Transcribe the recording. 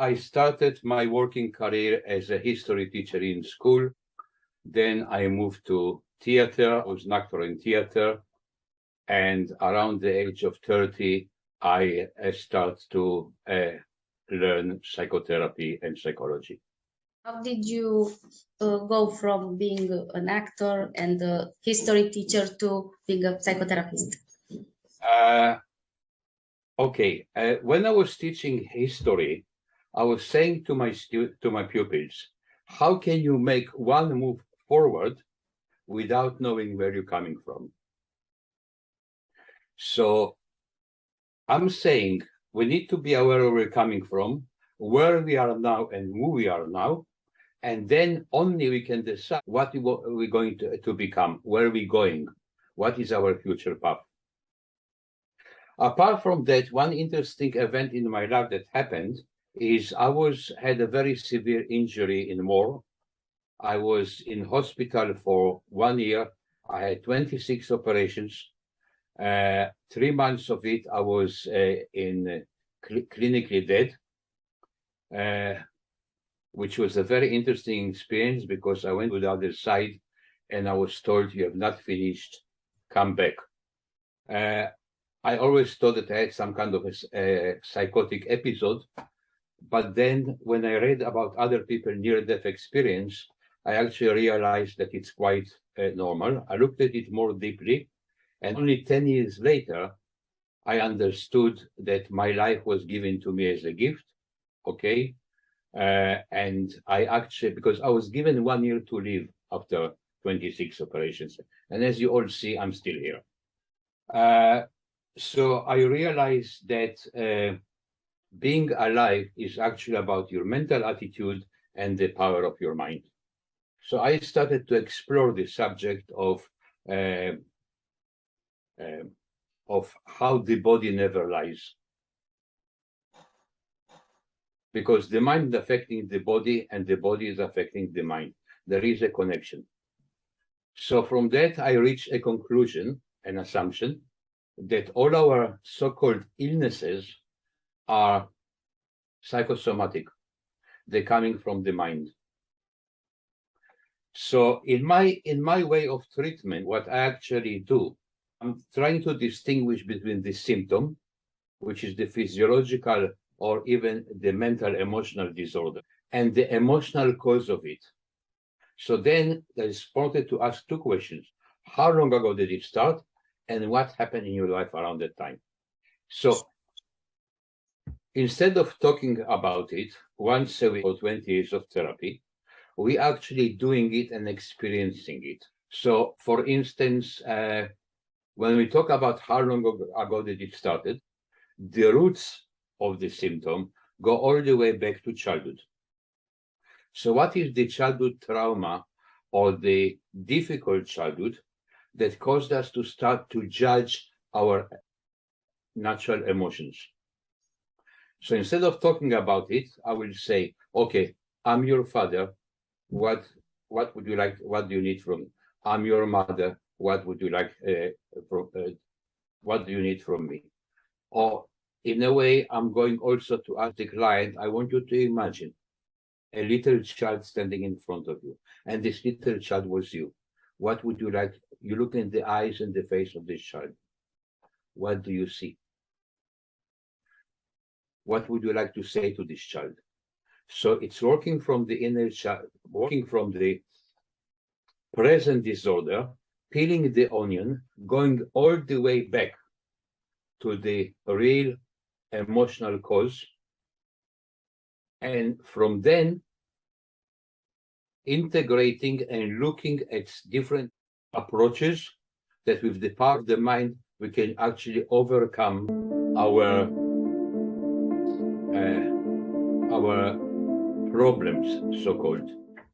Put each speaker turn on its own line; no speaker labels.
I started my working career as a history teacher in school. Then I moved to theater. I was an actor in theater. And around the age of 30, I started to learn psychotherapy and psychology.
How did you go from being an actor and a history teacher to being a psychotherapist?
Okay, when I was teaching history, I was saying to my pupils, how can you make one move forward without knowing where you're coming from? So I'm saying we need to be aware of where we're coming from, where we are now and who we are now, and then only we can decide what we're going to become, where we're going, what is our future path. Apart from that, one interesting event in my life that happened is I had a very severe injury in war. I was in hospital for 1 year. I had 26 operations. 3 months of it, I was clinically dead, which was a very interesting experience because I went to the other side and I was told, you have not finished, come back. I always thought that I had some kind of a psychotic episode, but then when I read about other people near-death experience, I actually realized that it's quite normal. I looked at it more deeply, and only 10 years later, I understood that my life was given to me as a gift, okay? And I actually, because I was given 1 year to live after 26 operations, and as you all see, I'm still here. So I realized that being alive is actually about your mental attitude and the power of your mind. So I started to explore the subject of how the body never lies. Because the mind is affecting the body and the body is affecting the mind. There is a connection. So from that, I reached a conclusion, an assumption, that all our so-called illnesses are psychosomatic. They're coming from the mind. So in my way of treatment, what I actually do, I'm trying to distinguish between the symptom, which is the physiological or even the mental emotional disorder, and the emotional cause of it. So then that is important to ask 2 questions. How long ago did it start? And what happened in your life around that time? So instead of talking about it once a week or 20 years of therapy, we actually doing it and experiencing it. So for instance, when we talk about how long ago did it started, the roots of the symptom go all the way back to childhood. So what is the childhood trauma or the difficult childhood that caused us to start to judge our natural emotions? So instead of talking about it, I will say, okay, I'm your father. What would you like? What do you need from me? I'm your mother. What would you like what do you need from me? Or in a way, I'm going also to ask the client, I want you to imagine a little child standing in front of you, and this little child was you. What would you like? You look in the eyes and the face of this child. What do you see? What would you like to say to this child? So it's working from the inner child, working from the present disorder, peeling the onion, going all the way back to the real emotional cause. And from then, integrating and looking at different approaches that with the power of the mind, we can actually overcome our problems, so-called.